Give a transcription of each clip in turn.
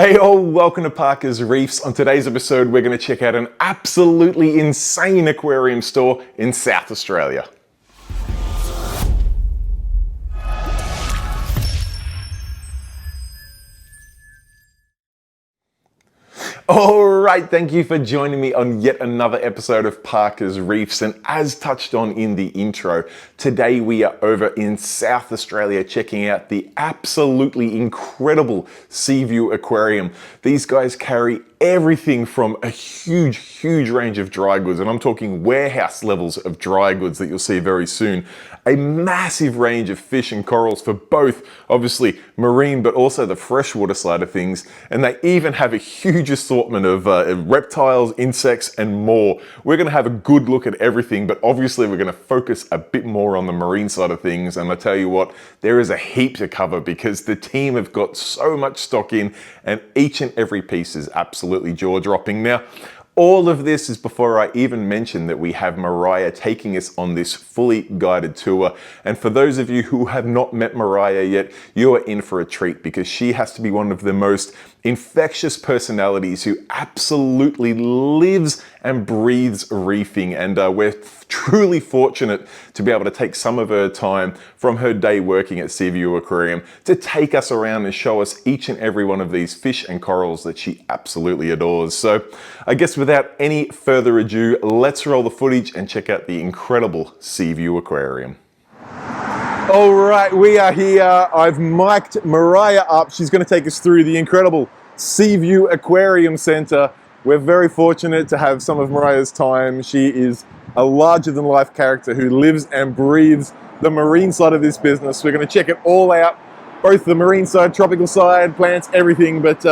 Hey all, welcome to Parker's Reefs. On today's episode, we're going to check out an absolutely insane aquarium store in South Australia. Alright, thank you for joining me on yet another episode of Parker's Reefs, and as touched on in the intro, today we are over in South Australia checking out the absolutely incredible Seaview Aquarium. These guys carry everything from a huge range of dry goods, and I'm talking warehouse levels of dry goods that you'll see very soon. A massive range of fish and corals for both, obviously, marine, but also the freshwater side of things. And they even have a huge assortment of reptiles, insects, and more. We're gonna have a good look at everything, but obviously we're gonna focus a bit more on the marine side of things. And I tell you what, there is a heap to cover because the team have got so much stock in, and each and every piece is absolutely jaw-dropping. Now, all of this is before I even mention that we have Mariah taking us on this fully guided tour. And for those of you who have not met Mariah yet, you are in for a treat because she has to be one of the most infectious personalities who absolutely lives and breathes reefing. And we're truly fortunate to be able to take some of her time from her day working at Seaview Aquarium to take us around and show us each and every one of these fish and corals that she absolutely adores. So I guess without any further ado, let's roll the footage and check out the incredible Seaview Aquarium. All right, we are here. I've mic'd Mariah up. She's going to take us through the incredible Seaview Aquarium Centre. We're very fortunate to have some of Mariah's time. She is a larger-than-life character who lives and breathes the marine side of this business. We're going to check it all out, both the marine side, tropical side, plants, everything. But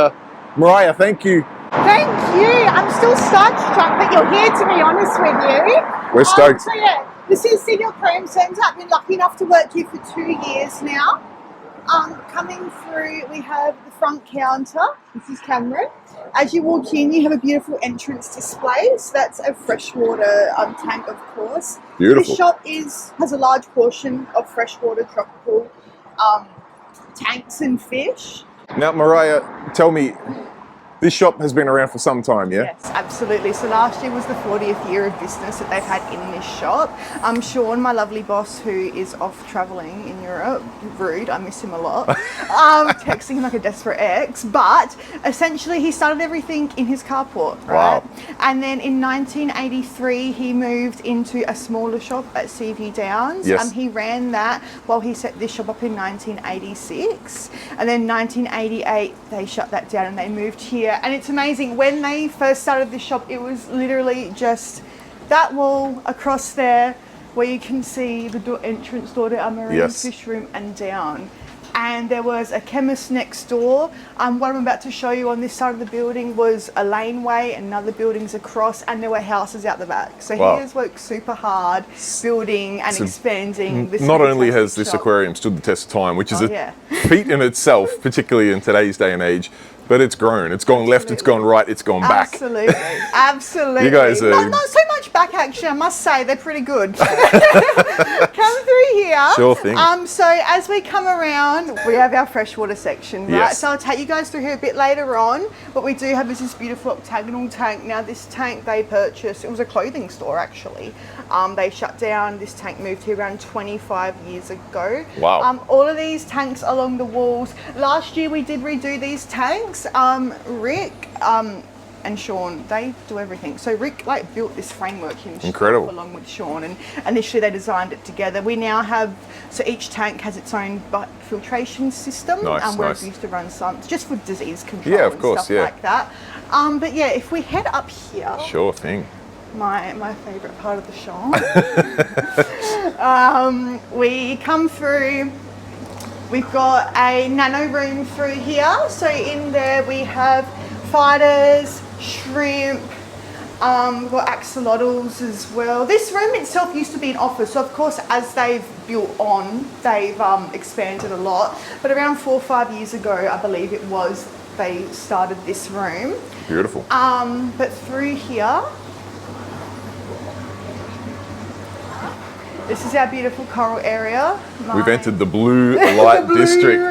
Mariah, thank you. Thank you. I'm still starstruck that you're here, to be honest with you. We're stoked. So yeah, this is Seaview Aquarium Centre. I've been lucky enough to work here for 2 years now. Coming through, we have the front counter. This is Cameron. As you walk in, you have a beautiful entrance display. So that's a freshwater tank, of course. Beautiful. This shop has a large portion of freshwater tropical tanks and fish. Now, Mariah, tell me, this shop has been around for some time, yeah? Yes, absolutely. So last year was the 40th year of business that they've had in this shop. Sean, my lovely boss, who is off travelling in Europe, rude, I miss him a lot, texting him like a desperate ex, but essentially he started everything in his carport, right? Wow. And then in 1983, he moved into a smaller shop at Seaview Downs. Yes. He ran that while he set this shop up in 1986. And then 1988, they shut that down and they moved here. And it's amazing, when they first started this shop, it was literally just that wall across there where you can see the entrance door to our marine fish room and down. And there was a chemist next door. What I'm about to show you on this side of the building was a laneway and other buildings across, and there were houses out the back. So he has worked super hard building and expanding this. Not only has this aquarium stood the test of time, which is a feat in itself, particularly in today's day and age, but it's grown. It's gone left, it's gone right, it's gone back. Absolutely, absolutely. You guys are... Not so much back, actually, I must say. They're pretty good. Come through here. Sure thing. So as we come around, we have our freshwater section, right? Yes. So I'll take you guys through here a bit later on. What we do have is this beautiful octagonal tank. Now this tank they purchased, it was a clothing store actually. They shut down. This tank moved here around 25 years ago. Wow. All of these tanks along the walls. Last year we did redo these tanks. Rick and Sean, they do everything. So Rick built this framework himself along with Sean, and initially they designed it together. We now have, so each tank has its own filtration system. Where it used to run some, just for disease control and stuff like that. But yeah, if we head up here. Sure thing. My favourite part of the shop. We come through. We've got a nano room through here. So in there we have fighters, shrimp, we've got axolotls as well. This room itself used to be an office. So of course, as they've built on, they've expanded a lot. But around 4 or 5 years ago, I believe it was, they started this room. Beautiful. But through here, this is our beautiful coral area. We've entered the blue light district.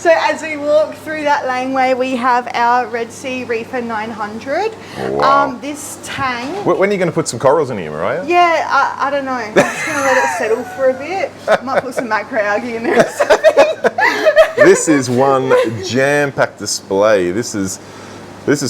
So as we walk through that laneway, we have our Red Sea Reefer 900. Wow. This tang. When are you going to put some corals in here, Mariah? Yeah, I don't know. I'm just going to let it settle for a bit. Might put some macroalgae in there or something. This is one jam-packed display. This is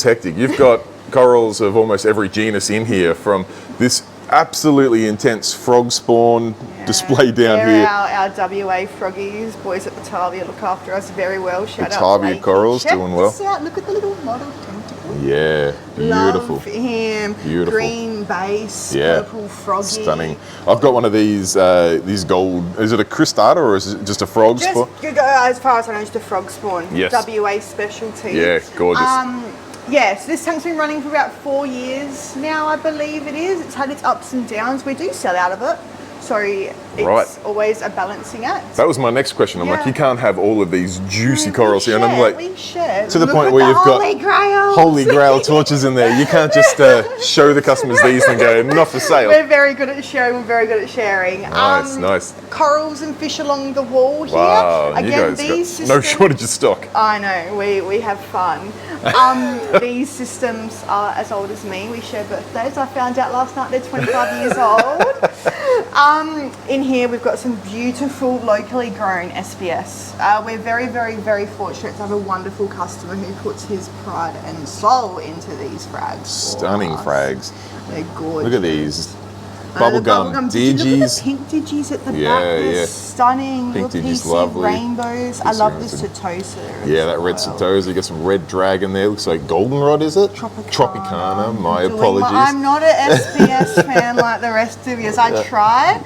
hectic. You've got corals of almost every genus in here, from this absolutely intense frog spawn display down They're here. Our WA froggies. Boys at Batavia look after us very well. Shout out Batavia Blakey. corals Check doing well. this out. Look at the little model tentacle. Yeah, beautiful. Love him. Beautiful. Green base, Yeah. purple froggy. Stunning. I've got one of these gold. Is it a cristata or is it just a frog Just spawn? go, as far as I know, just a frog spawn. Yes. WA specialty. Yeah, gorgeous. Yes, this tank's been running for about 4 years now, I believe it is. It's had its ups and downs. We do sell out of it. So it's Right. always a balancing act. That was my next question. I'm like, Yeah. you can't have all of these juicy We corals here. And I'm like, we share. to the Look point at where the you've got Holy Grail. Holy Grail torches in there. You can't just show the customers these and go, not for sale. We're very good at sharing. We're very good at sharing. Nice, nice. Corals and fish along the wall here. Wow, you Again, guys these got no systems- shortage of stock. I know, we have fun. These systems are as old as me. We share birthdays. I found out last night they're 25 years old. In here we've got some beautiful locally grown SPS. We're very, very, very fortunate to have a wonderful customer who puts his pride and soul into these frags. for Stunning us. frags. They're gorgeous. Look at these. The Bubblegum Did you look at digis. the pink digis at the Yeah, back? They're yeah. stunning. Pink Little digis, piece of lovely. rainbows. I This love one's the a- Setosa. Yeah, that red Setosa. You got some red dragon there. Looks like goldenrod, is it? Tropicana. My apologies. I'm not an SPS fan like the rest of you. I try.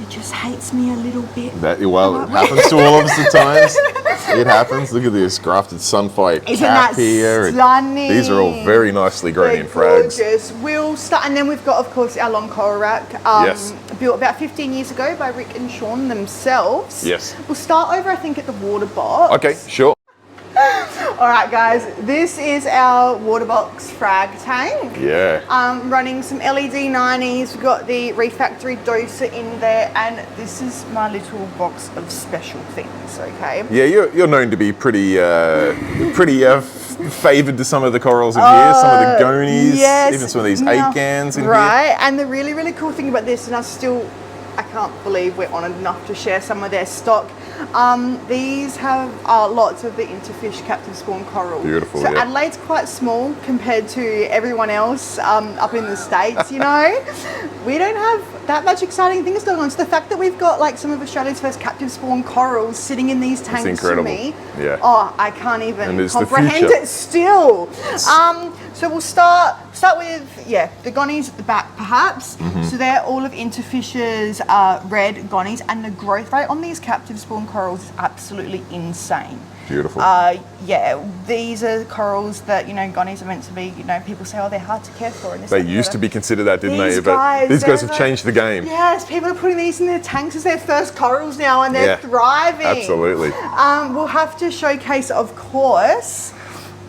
It just hates me a little bit. Well, it happens to all of us at times. It happens. Look at this grafted sunfire Isn't cap that here. stunning? These are all very nicely grown They're in frags. gorgeous. We'll start, and then we've got, of course, our long coral rack. Yes. Built about 15 years ago by Rick and Sean themselves. Yes. We'll start over, I think, at the water box. Okay, sure. All right, guys. This is our water box frag tank. Yeah. Running some LED 90s. We've got the Reef Factory doser in there, and this is my little box of special things. Okay. Yeah, you're known to be pretty favoured to some of the corals in here, some of the gonies, Yes. even some of these Now, acans in here. Right, and the really, really cool thing about this, and I can't believe we're honoured enough to share some of their stock. These have lots of the interfish captive spawn coral. Beautiful, So yeah. Adelaide's quite small compared to everyone else up in the States, you know. We don't have that much exciting things going on. So the fact that we've got like some of Australia's first captive spawn corals sitting in these tanks incredible. for me. Yeah. Oh, I can't And even it's the comprehend future. it still. So we'll start with the gonies at the back perhaps. Mm-hmm. So they're all of Interfish's red gonies, and the growth rate on these captive spawn corals is absolutely insane. Beautiful. These are corals that, you know, gonies are meant to be, you know, people say, oh, they're hard to care for. And this, They that, and the used to other. be considered that, didn't These they? But guys, these guys they're have changed the game. Yes, people are putting these in their tanks as their first corals now, and they're Yeah, thriving. absolutely. We'll have to showcase, of course.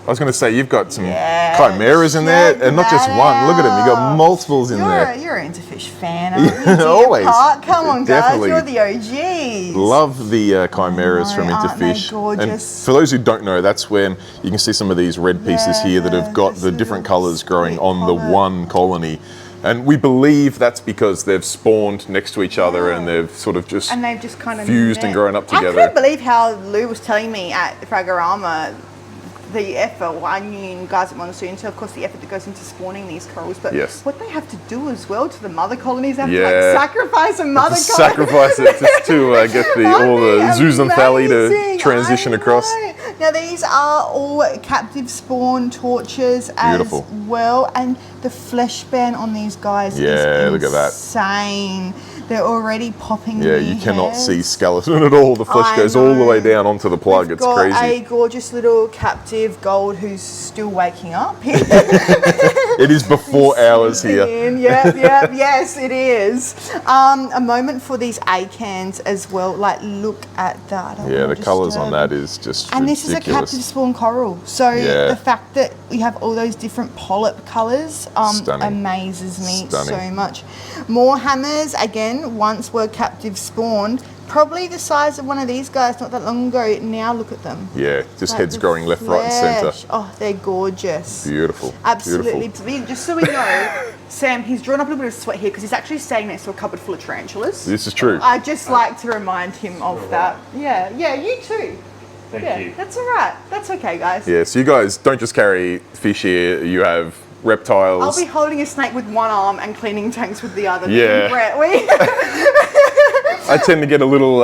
I was going to say, you've got some Yes, chimeras in there, check and not just that one. Look at them. You've got out. multiples in there. You're an Interfish fan, aren't you? Deer Always. Park? Come on, Definitely. guys. You're the OGs. Love the chimeras from aren't they Interfish. gorgeous? And for those who don't know, that's when you can see some of these red pieces here that have got this the different little colours growing split on the colour. one colony. And we believe that's because they've spawned next to each other and they've sort of just And they've just kind of fused and met. grown up I together. couldn't believe how Lou was telling me at Fragorama the effort, well, I knew guys at Monsoon, so of course the effort that goes into spawning these corals, but Yes. what they have to do as well to the mother colonies, they have Yeah. to like sacrifice a mother To colony. sacrifice it just to get all the zooxanthellae to Amazing, transition I across. know. Now these are all captive spawn torches Beautiful. as well, and the flesh band on these guys Yeah, is look at that. insane. They're already popping. Yeah, their you cannot heads. see skeleton at all. The flesh I goes all the way know. down onto the plug. We've It's got crazy. a gorgeous little captive gold who's still waking up. It is before hours here. Yep, yes, it is. A moment for these acans as well. Like, look at that. I Yeah, wanna the colours on disturb- that is just And this is a ridiculous. captive spawn coral. So Yeah. the fact that we have all those different polyp colours Stunning. amazes me Stunning. so much. More hammers, again, again, once were captive spawned, probably the size of one of these guys not that long ago. Now look at them. Yeah, just Like heads the growing left, right, and centre. flesh. Oh, they're gorgeous. Beautiful. Absolutely. Beautiful. Just so we know, Sam, he's drawn up a little bit of sweat here because he's actually staying next to a cupboard full of tarantulas. This is true. I just like to remind him of that. Yeah, you too. Thank you. That's all right. That's okay, guys. Yeah, so you guys don't just carry fish here, you have reptiles. I'll be holding a snake with one arm and cleaning tanks with the other. Yeah. Brett, I tend to get a little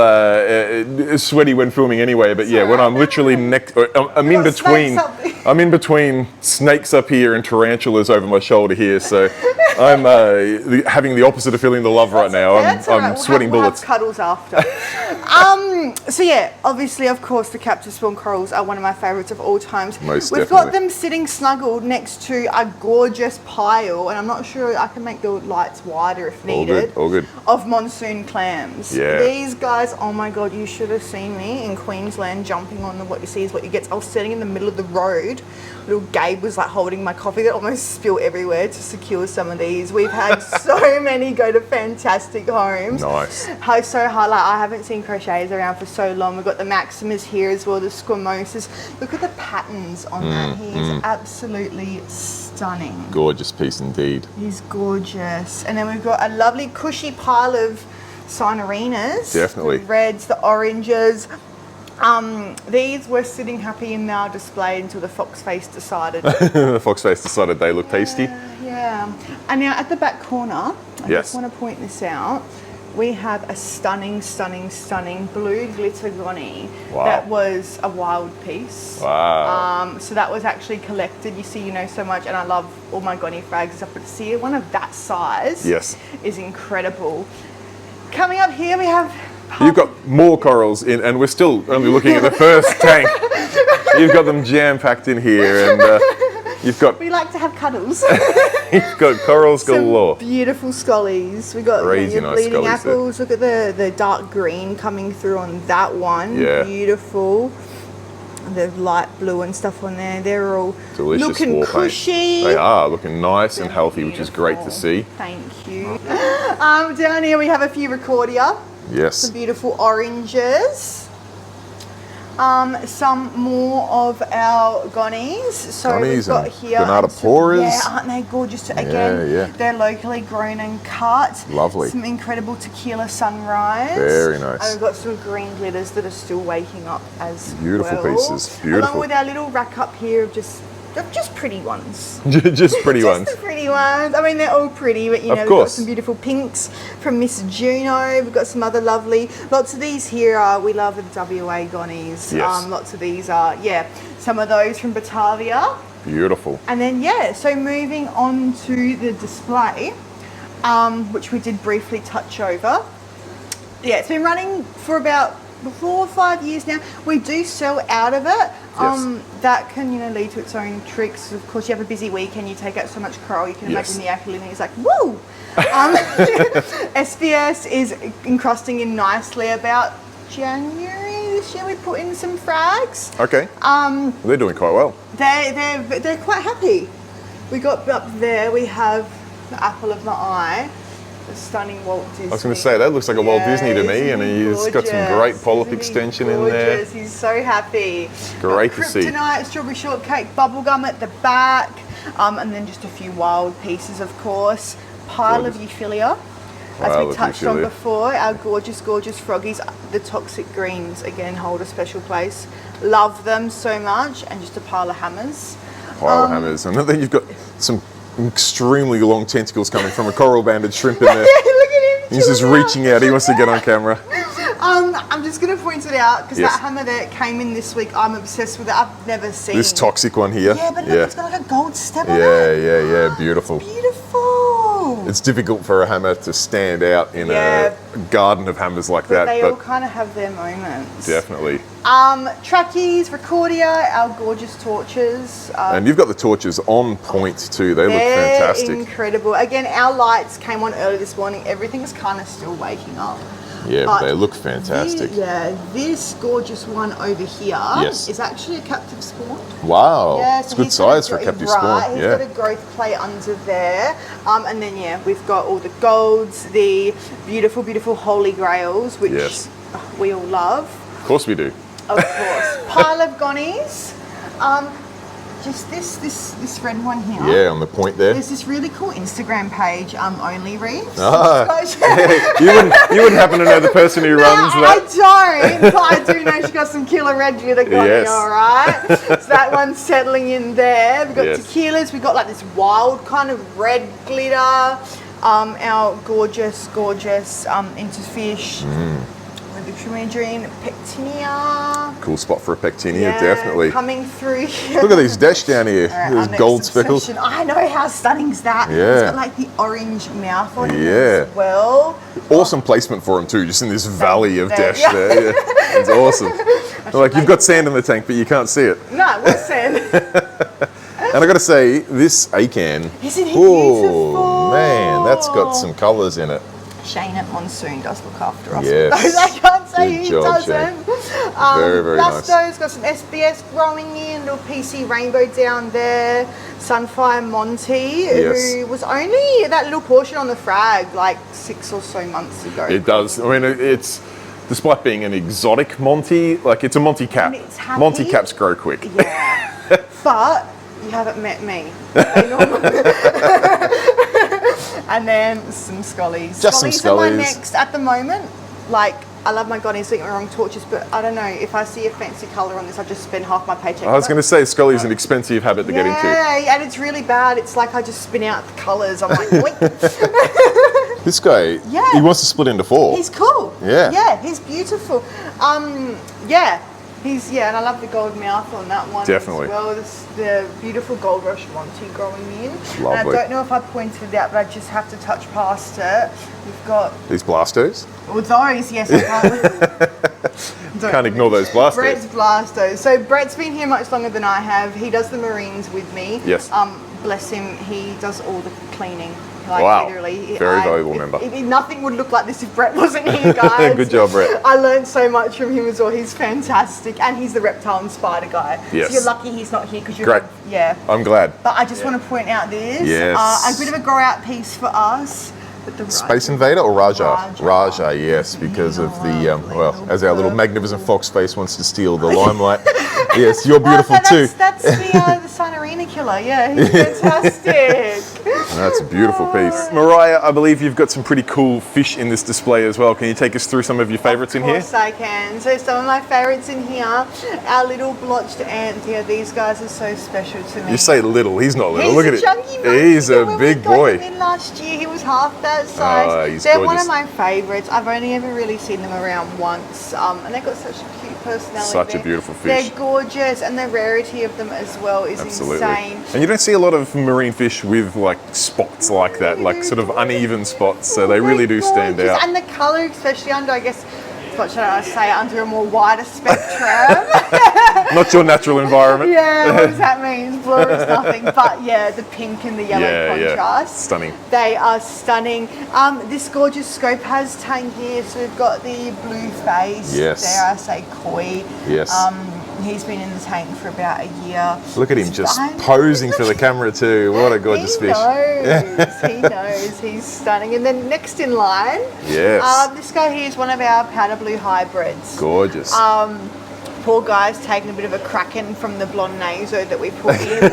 sweaty when filming anyway, but yeah, when I'm literally I'm in between. I'm in between snakes up here and tarantulas over my shoulder here, so I'm having the opposite of feeling the love right now. I'm sweating bullets. We'll have cuddles after. So yeah, obviously, of course, the captive spawn corals are one of my favourites of all times. Most We've definitely. got them sitting snuggled next to a gorgeous pile, and I'm not sure I can make the lights wider if needed. All good. Of monsoon clams. Yeah. These guys, oh my god, you should have seen me in Queensland jumping on what you see is what you get. I was sitting in the middle of the road. Little Gabe was like holding my coffee that almost spilled everywhere to secure some of these. We've had so many go to fantastic homes. Nice. How so hard, like I haven't seen crochets around for so long. We've got the Maximas here as well, the Squamosas. Look at the patterns on that. He is absolutely stunning. Gorgeous piece indeed. He's gorgeous. And then we've got a lovely cushy pile of Sinarinas. Definitely. The reds, the oranges. These were sitting happy in our display until the fox face decided. The fox face decided they look tasty. Yeah. And now at the back corner, I Yes. just want to point this out. We have a stunning, stunning, stunning blue glitter gonny. Wow. That was a wild piece. Wow. So that was actually collected. You see, you know so much, and I love all my gonny frags up, but to see one of that size Yes. is incredible. Coming up here, we have. You've got more corals in, and we're still only looking at the first tank. You've got them jam-packed in here, and you've got We like to have cuddles. you've got corals galore. Some beautiful scollies. We got Crazy your nice bleeding scollies there. apples. Look at the dark green coming through on that one. Yeah. Beautiful. The light blue and stuff on there. They're all Delicious looking war paint. cushy. They are looking nice and healthy, which is great to see. Thank you. Down here we have a few Recordia. Yes. Some beautiful oranges. Some more of our gonnies. So Gonnies we've got and here. Granataporas. Yeah, aren't they gorgeous? Again, yeah. they're locally grown and cut. Lovely. Some incredible tequila sunrise. Very nice. And we've got some green glitters that are still waking up as Beautiful well. pieces. Beautiful. Along with our little rack up here of just pretty ones. Just pretty ones. Just the pretty ones. I mean, they're all pretty, but you know, Of we've got course. some beautiful pinks from Miss Juno. We've got some other lovely. Lots of these here are, we love the WA gonnies. Yes. Lots of these are, some of those from Batavia. Beautiful. And then, so moving on to the display, which we did briefly touch over. Yeah, it's been running for about 4 or 5 years now. We do sell out of it. Yes. That can, lead to its own tricks. Of course, you have a busy weekend, you take out so much coral, you can Yes. imagine the aquilini is like, woo! SBS is encrusting in nicely about January this year. We put in some frags. Okay. They're doing quite well. They're quite happy. We got up there, we have the apple of my eye, the stunning Walt Disney. I was going to say, that looks like a Walt Disney to me, and he's got some great polyp Isn't he extension in there. gorgeous? He's so happy. Great to see. Kryptonite, strawberry shortcake, bubblegum at the back, and then just a few wild pieces, of course. Pile of Euphilia, as Pile we of touched on Euphilia. before. Our gorgeous, gorgeous froggies. The toxic greens, again, hold a special place. Love them so much. And just a pile of hammers. Pile of hammers. And then you've got some extremely long tentacles coming from a coral banded shrimp in there. Look at him. He's just reaching out. He wants to get on camera. I'm just going to point it out because Yes. that hammer that came in this week, I'm obsessed with it. I've never seen. This toxic one here. Yeah, but look, it's got like a gold stem on it. Yeah. Beautiful. Beautiful. It's difficult for a hammer to stand out in Yeah. a garden of hammers like But that, they all but kind of have their moments. definitely. Trackies, Recordia, our gorgeous torches. And you've got the torches on point too. They look They're fantastic. incredible. Again, our lights came on early this morning. Everything's kind of still waking up. Yeah, But they look fantastic. This gorgeous one over here is actually a captive spawn. Wow, Yeah, it's so good he's got size for a captive spawn. He's got a growth plate under there. And then, we've got all the golds, the beautiful, beautiful holy grails, which we all love. Of course we do. Of course. Pile of gonnies. Just this red one here. Yeah, on the point there. There's this really cool Instagram page, Only Reefs. You wouldn't happen to know the person who runs that? I don't, but I do know she got some killer red glitter gonny, all right? So that one's settling in there. We've got tequilas. We've got like this wild kind of red glitter. Our gorgeous interfish. Dream Pectinia. Cool spot for a Pectinia, definitely. Coming through here. Look at these dash down here. There's gold speckles. I know, how stunning is that? Yeah. It's got like the orange mouth on it as well. Awesome placement for them too, just in this valley of dash there. Yeah. It's awesome. Like you've got sand in the tank, but you can't see it. No, what's sand? And I got to say, this Acan. Isn't he beautiful? Oh man, that's got some colours in it. Shane at Monsoon does look after us. Yes. I can't say he job, doesn't. Very, very nice. Blasto's got some SBS growing in, little PC Rainbow down there. Sunfire Monty, who was only that little portion on the frag like 6 or so months ago. It does. I mean, it's, despite being an exotic Monty, like it's a Monty cap. Monty caps grow quick. Yeah. But you haven't met me. And then some Scullies. Just some Scullies are my Scullies. next at the moment. Like, I love my gonnies, don't get me wrong, torches, but I don't know, if I see a fancy colour on this, I just spend half my paycheck. I was going to say, Scully is an expensive habit to get into. Yeah, and it's really bad. It's like I just spin out the colours. I'm like, wait. This guy, he wants to split into 4. He's cool. Yeah. Yeah, he's beautiful. And I love the gold mouth on that one Definitely. as well. The beautiful gold rush Monty growing in. Lovely. And I don't know if I pointed it out, but I just have to touch past it. We've got These Blastos. those, yes, I Can't ignore those Blastos. Brett's Blastos. So Brett's been here much longer than I have. He does the Marines with me. Yes. Bless him, he does all the cleaning. Like, wow. Literally. Very valuable member. Nothing would look like this if Brett wasn't here, guys. Good job, Brett. I learned so much from him as well. He's fantastic. And he's the reptile and spider guy. Yes. So you're lucky he's not here because you're... Great. I'm glad. But I just want to point out this. Yes. A bit of a grow out piece for us. But the Space Invader or Raja? Raja, yes, because of the, as our little magnificent fox face wants to steal the limelight. Yes, you're beautiful too. That's the Sun Arena killer, he's fantastic. That's a beautiful piece. Mariah, I believe you've got some pretty cool fish in this display as well. Can you take us through some of your favourites in here? Of course I can. So some of my favourites in here, our little blotched ant. These guys are so special to me. You say little, he's not little. He's Look a at it. chunky monkey. He's a big boy. When we got him in last year, he was half that size. He's They're gorgeous. one of my favourites. I've only ever really seen them around once. And they've got such a cute personality. Such a beautiful fish. They're gorgeous, and the rarity of them as well is insane. And you don't see a lot of marine fish with like spots like that, like sort of uneven spots, so they really do stand out. And the colour, especially under, I guess, what should I say, under a more wider spectrum. Not your natural environment. Yeah, what does that mean? Blue is nothing. But yeah, the pink and the yellow contrast. Stunning. They are stunning. This gorgeous scope has tang here, so we've got the blue face. Yes. Dare I say koi. Yes. He's been in the tank for about a year. Look at him just posing for the camera too. What a gorgeous fish. He knows. He's stunning. And then next in line, this guy here is one of our powder blue hybrids. Gorgeous. Poor guy's taken a bit of a cracking from the blonde naso that we put in.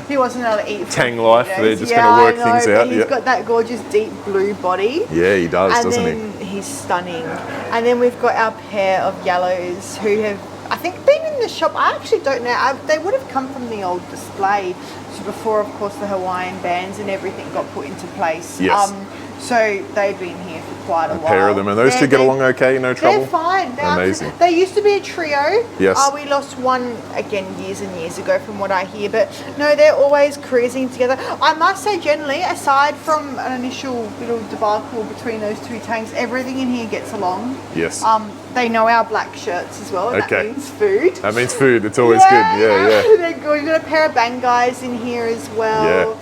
He wasn't able to eat. Tang life, they're just going to work things out. He's got that gorgeous deep blue body. Yeah, he does, doesn't he? And then he's stunning. And then we've got our pair of yellows who have, I think, been in the shop. I actually don't know. They would have come from the old display before, of course, the Hawaiian bands and everything got put into place. Yes. So they've been here for quite a while. Pair of them, and those two get along okay, no trouble? They're fine. Amazing. They used to be a trio. Yes. We lost one, again, years and years ago from what I hear. But no, they're always cruising together. I must say, generally, aside from an initial little debacle between those two tanks, everything in here gets along. Yes. They know our black shirts as well, and that means food. That means food. It's always good. Yeah. They're good. We've got a pair of bang guys in here as well.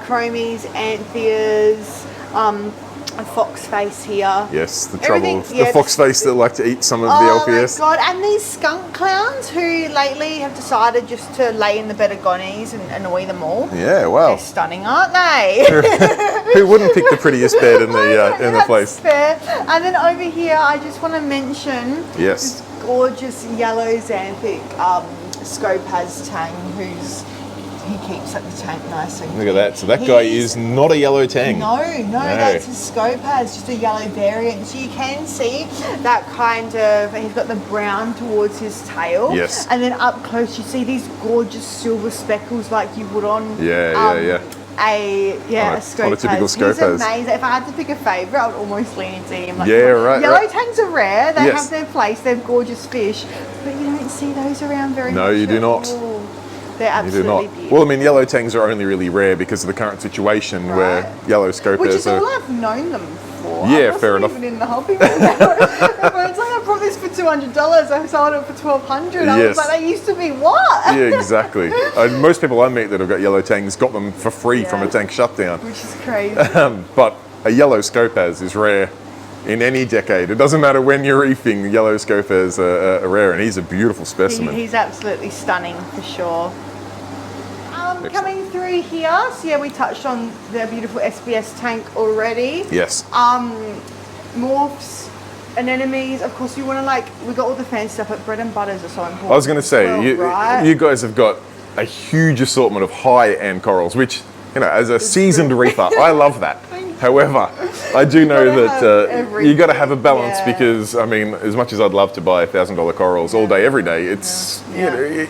Chromies, Antheas. a fox face here. Yes, the Everything- trouble. yeah, the fox face that like to eat some of the Oh LPS. my god, and these skunk clowns who lately have decided just to lay in the bed of gonnies and annoy them all. Yeah, wow. They're stunning, aren't they? Who wouldn't pick the prettiest bed in the That's place? fair. And then over here, I just want to mention Yes. this gorgeous yellow xanthic Scopaz tang he keeps like the tank nice and Look at that. So that guy is not a yellow tang. No, that's his Scopaz, just a yellow variant. So you can see that kind of, he's got the brown towards his tail. Yes. And then up close you see these gorgeous silver speckles like you would on Yeah. a Scopaz. On a typical He's Scopaz. amazing. If I had to pick a favourite, I would almost lean into him. Like, Yeah, right, Yellow right. tangs are rare. They Yes. have their place. They're gorgeous fish, but you don't see those around very much. No, you do at not. all. They're You do absolutely not. beautiful. Well, I mean, yellow tangs are only really rare because of the current situation where Right. yellow Scopaz Which is are. all I've known them for. Yeah, I wasn't fair enough. even in the hobby. But it's like I bought this for $200. I sold it for $1,200. I Yes. was like, they used to be what? Yeah, exactly. Most people I meet that have got yellow tangs got them for free from a Yeah. tank shutdown. Which is crazy. But a yellow Scopaz is rare in any decade. It doesn't matter when you're reefing, yellow Scopaz are rare, and he's a beautiful specimen. He's absolutely stunning for sure. Coming through here, so yeah, we touched on the beautiful SBS tank already. Yes. Morphs, anemones, of course, you want to we got all the fancy stuff, but bread and butters are so important. I was going to say, as well, right? you guys have got a huge assortment of high-end corals, which, as a seasoned reefer, I love that. However, I do know that you got to have a balance Yeah. because, I mean, as much as I'd love to buy $1,000 corals all day, every day, it's, it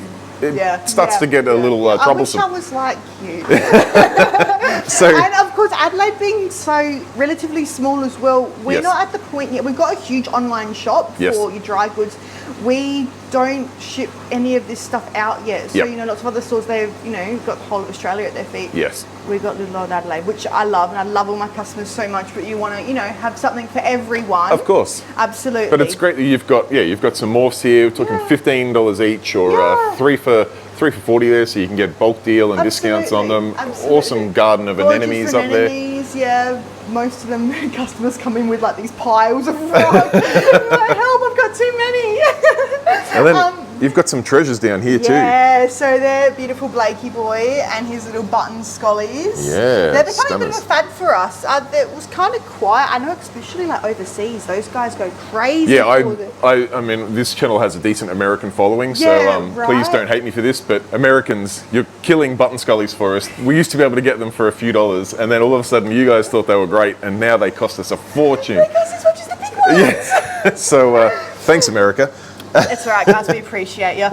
starts to get a little troublesome. I wish I was like you. So, And of course, Adelaide being so relatively small as well, we're Yes. not at the point yet. We've got a huge online shop Yes. for your dry goods. We don't ship any of this stuff out yet. So, Yep. lots of other stores, they've, got the whole of Australia at their feet. yes. We've got little old Adelaide, which I love, and I love all my customers so much, but you want to, have something for everyone. Of course. Absolutely. But it's great that you've got some morphs here. We're talking $15 each, or Yeah. three for $40 there, so you can get bulk deal and discounts on them. Absolutely. Awesome garden of Gorgeous anemones up there. anemones, yeah. Most of them customers come in with these piles of rock. Like, help! I've got too many. And then you've got some treasures down here too. Yeah, so they're beautiful Blakey boy and his little button scollies. Yeah, They're becoming a bit of a stunners. fad for us. It was kind of quiet. I know, especially overseas, those guys go crazy. Yeah, for the- I mean, this channel has a decent American following, so Yeah, please right. don't hate me for this, but Americans, you're killing button scullies for us. We used to be able to get them for a few dollars, and then all of a sudden you guys thought they were great, and now they cost us a fortune. Because as much as the big ones. Yeah. So, thanks, America. It's all right, guys. We appreciate you.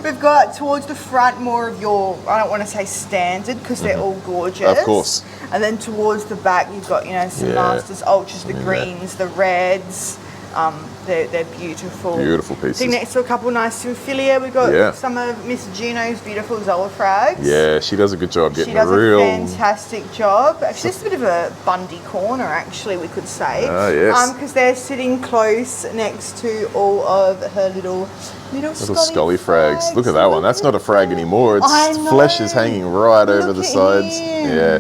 We've got towards the front more of your, I don't want to say standard because they're all gorgeous. Of course. And then towards the back, you've got, some Yeah. Masters Ultras, the greens, the reds. They're beautiful. Beautiful pieces. Sitting next to a couple nice Symphilia. We've got Yeah. some of Miss Juno's beautiful Zoophragms. Yeah, she does a good job She getting does a real. a fantastic job. Actually, this is a bit of a Bundy corner, actually, we could say. Ah, yes. Because they're sitting close next to all of her little Scully frags. Look at that one. That's not a frag anymore. I Its know. flesh is hanging right over Look the at sides. him. Yeah.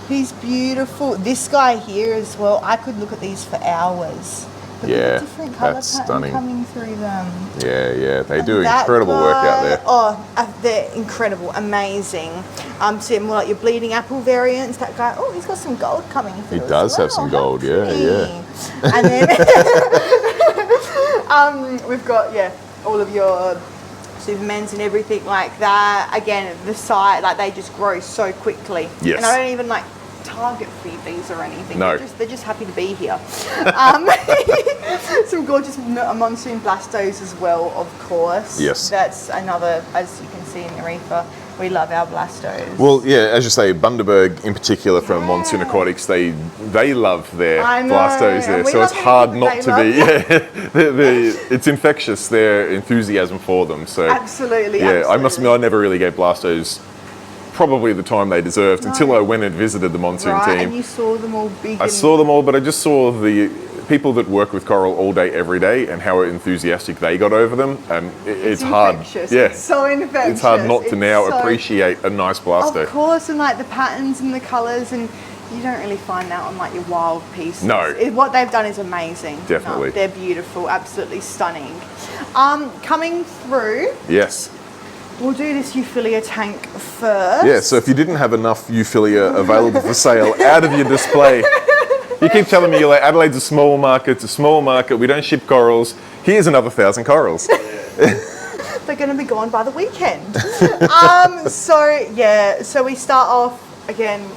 He's beautiful. This guy here as well. I could look at these for hours. Look at Yeah, the different colour that's pattern stunning. coming through them. Yeah. They do That incredible work out guy- there. Oh, they're incredible, amazing. So more like your bleeding apple variants. That guy, oh, he's got some gold coming through. He as does have well. some How gold, yeah, pretty. yeah. And then we've got all of your Supermans and everything like that. Again, the side, they just grow so quickly. Yes. And I don't even target feed these or anything. No. They're just happy to be here. Some gorgeous monsoon blastos as well, of course. Yes. That's another, as you can see in the reefer, we love our blastos. Well, yeah, as you say, Bundaberg in particular from Monsoon Aquatics, they love their I know, blastos and there, we so it's love hard them, not they to love be. Yeah, it's infectious, their enthusiasm for them. So Absolutely, yeah, I must admit, absolutely. I never really gave blastos probably the time they deserved until I went and visited the Monsoon right, team. and you saw them all big. I saw them all, but I just saw the people that work with coral all day, every day, and how enthusiastic they got over them. And it's hard. infectious. Yeah, It's so infectious. it's hard not to It's now so- appreciate a nice blasto. Of course, and the patterns and the colours, and You don't really find that on like your wild pieces. No. What they've done is amazing. Definitely. No, they're beautiful, absolutely stunning. Coming through, Yes. we'll do this Euphilia tank first. Yeah, so if you didn't have enough Euphilia available for sale out of your display, you keep telling me you're like, Adelaide's a small market, it's a small market, we don't ship corals. Here's another 1,000 corals. They're going to be gone by the weekend. So we start off, again,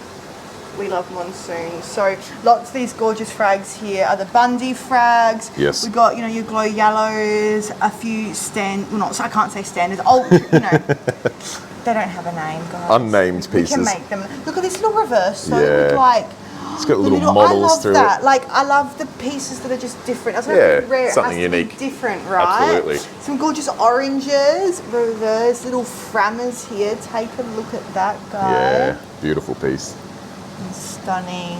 we love monsoon. So lots of these gorgeous frags here are the Bundy frags. Yes. We've got, your glow yellows, a few I can't say standards. Oh, they don't have a name, guys. Unnamed pieces. We can make them. Look at this little reverse though, Yeah. with like, It's got little I models love through that. it. Like, I love the pieces that are just different. That's Yeah, rare. something it has to unique. be different, right? Absolutely. Some gorgeous oranges, reverse, little frammers here. Take a look at that, guy. Yeah, beautiful piece. Stunning.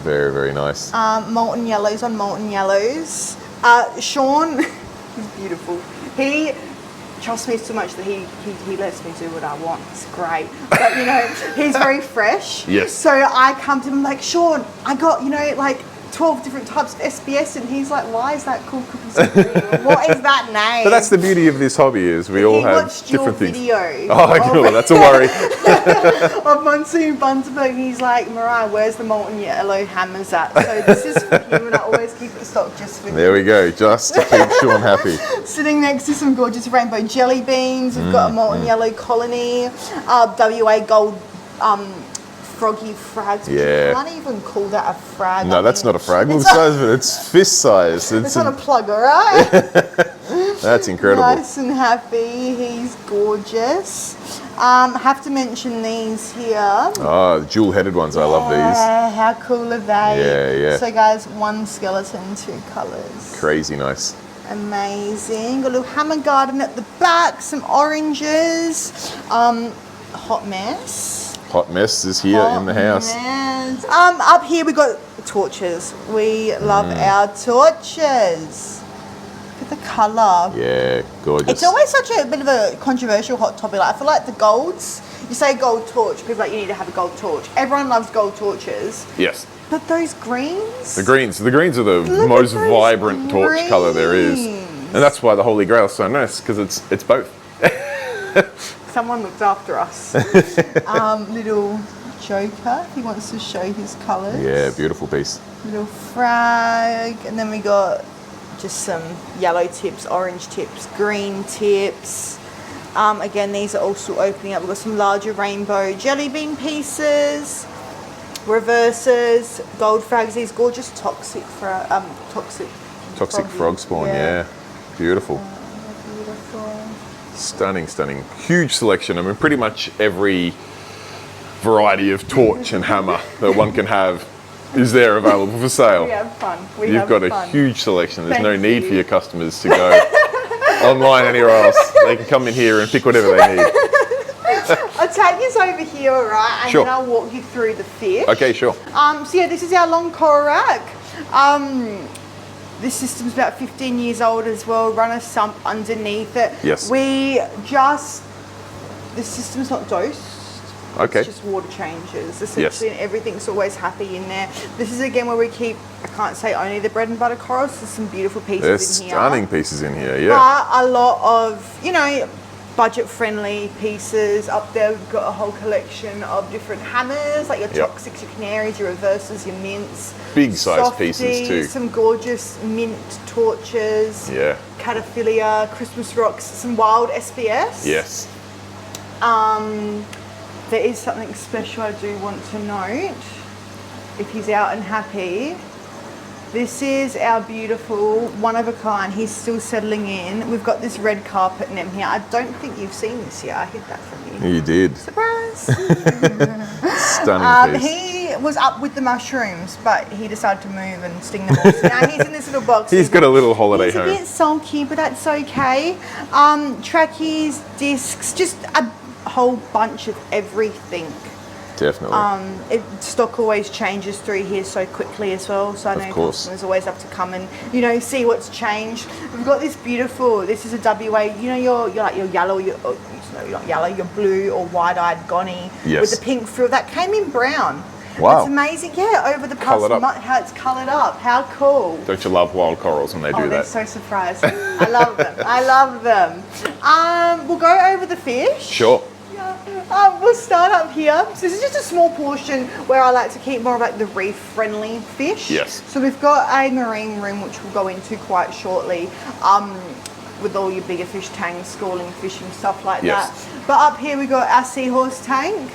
Very, very nice. Molten yellows on molten yellows. Sean, he's beautiful. He trusts me so much that he lets me do what I want. It's great. But he's very fresh. Yes. So I come to him like, Sean, I got, like 12 different types of SBS, and he's like, why is that called cookies and cream? What is that name? But that's the beauty of this hobby is we all have watched different your things. video Oh, cool. That's a worry. of Monsoon Bundaberg. He's like, Mariah, where's the molten yellow hammers at? So this is for him, and I always keep it stocked just for him. There we go. Just to keep Sean happy. Sitting next to some gorgeous rainbow jelly beans. We've got a molten yellow colony, WA gold froggy frags. Yeah. You can't even call that a frag. No, that's not a frag. Look at the size of it. It's fist size. It's not a plug, all right? That's incredible. Nice and happy. He's gorgeous. Have to mention these here. Oh, the jewel-headed ones. I love these. Yeah, how cool are they? Yeah, yeah. So guys, one skeleton, two colours. Crazy nice. Amazing. Got a little hammer garden at the back, some oranges. Hot mess. Hot mess is here in the house. Mess. Up here we got torches. We love our torches. Look at the colour. Yeah, gorgeous. It's always such a bit of a controversial hot topic. Like, I feel like the golds, you say gold torch, people are like, you need to have a gold torch. Everyone loves gold torches. Yes. But those greens? The greens are the Look most at those vibrant torch colour there is. greens. And that's why the Holy Grail is so nice, because it's both. Someone looked after us. Little joker, he wants to show his colours. Yeah, beautiful piece. Little frag, and then we got just some yellow tips, orange tips, green tips. Again, these are also opening up. We've got some larger rainbow jelly bean pieces, reverses, gold frags, these gorgeous toxic Frog spawn, yeah. Beautiful. Beautiful. Stunning. Huge selection. I mean, pretty much every variety of torch and hammer that one can have is there available for sale. We have fun. You've got a huge selection. There's Thank no need you. for your customers to go online anywhere else. They can come in here and pick whatever they need. I'll take you over here, all right? And Sure. then I'll walk you through the fish. Okay, sure. So yeah, this is our long coral rack. This system's about 15 years old as well. Run a sump underneath it. Yes. The system's not dosed. Okay. It's just water changes, essentially, and everything's always happy in there. This is again where we keep, I can't say only the bread and butter corals, there's some beautiful pieces There's in here. stunning pieces in here, yeah. But a lot of, budget-friendly pieces. Up there we've got a whole collection of different hammers, like your toxics, your canaries, your reverses, your mints. Big size softies, pieces too. Some gorgeous mint torches. Yeah. Cataphilia, Christmas rocks, some wild SBS. Yes. There is something special I do want to note. If he's out and happy, this is our beautiful one of a kind. He's still settling in. We've got this red carpet nem here. I don't think you've seen this yet. I hid that from you. You did. Surprise! Stunning piece. He was up with the mushrooms, but he decided to move and sting them all. So now he's in this little box. He's got a little holiday He's home. a bit sulky, but that's okay. Trackies, discs, just a whole bunch of everything. Definitely. Stock always changes through here so quickly as well, so I know course. customers always have to come and see what's changed. We've got this beautiful. This is a WA. Your yellow, not yellow, your blue or wide-eyed gonny Yes. with the pink frill that came in brown. Wow. It's amazing, yeah, over the past Coloured up. month, how it's coloured up. How cool. Don't you love wild corals when they do They're that? so surprised. I love them. I love them. We'll go over the fish. Sure. We'll start up here. So this is just a small portion where I like to keep more of like the reef-friendly fish. Yes. So we've got a marine room which we'll go into quite shortly. With all your bigger fish tanks, schooling fish and stuff like Yes. that. But up here we got our seahorse tank.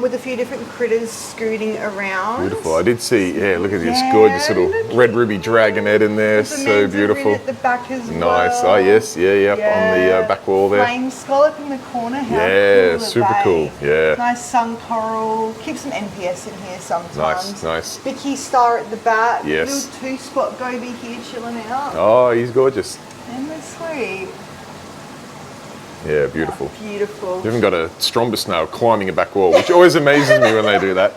With a few different critters scooting around. Beautiful. I did see, yeah, look at this Yeah, gorgeous little look red ruby dragonet in there. There's a So mandarin beautiful. at the back as Nice. well. Oh, yes. Yeah, on the back wall there. Flame scallop in the corner. How Yeah, cool are super they? cool. Yeah. Nice sun coral. Keep some NPS in here sometimes. Nice. Vicky Star at the back. Yes. Little two-spot goby here chilling out. Oh, he's gorgeous. Isn't that sweet? Yeah, beautiful. Beautiful. You even got a stromba snail climbing a back wall, which always amazes me when they do that.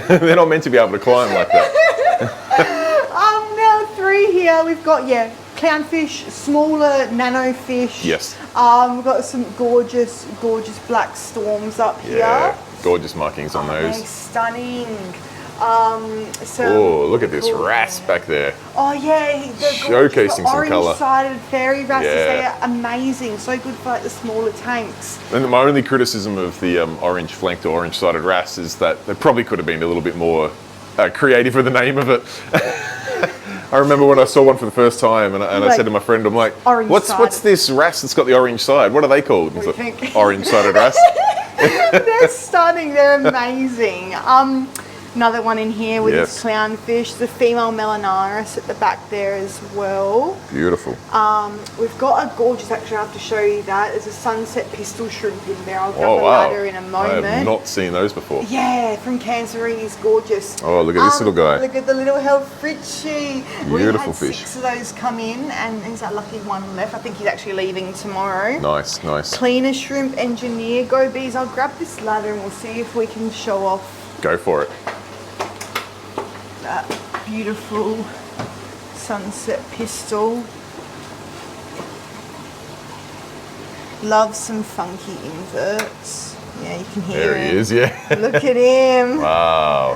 They're not meant to be able to climb like that. Now 3 here. We've got, clownfish, smaller nano fish. Yes. We've got some gorgeous black storms up here. Yeah, gorgeous markings on They're those. stunning. Oh, look at this wrasse back there. Oh yeah, Showcasing some colour. Orange-sided fairy wrasses, Yeah. they are amazing. So good for like the smaller tanks. And my only criticism of the orange flanked or orange-sided wrasse is that they probably could have been a little bit more creative with the name of it. I remember when I saw one for the first time, and I said to my friend, I'm like, what's this wrasse that's got the orange side? What are they called? What do you think? Orange-sided wrasse. They're stunning. They're amazing. Another one in here with this clownfish, the female Melanaris at the back there as well. Beautiful. We've got a gorgeous, actually I have to show you that. There's a sunset pistol shrimp in there. I'll grab Oh, the wow. ladder in a moment. I have not seen those before. Yeah, from Cancerini's gorgeous. Oh, look at this little guy. Look at the little Helfrichi. We Beautiful had fish. 6 of those come in, and there's that lucky one left. I think he's actually leaving tomorrow. Nice. Cleaner shrimp, engineer, go bees. I'll grab this ladder and we'll see if we can show off Go for it. that beautiful sunset pistol. Love some funky inverts. Yeah, you can hear There him. he is, yeah. Look at him. Wow.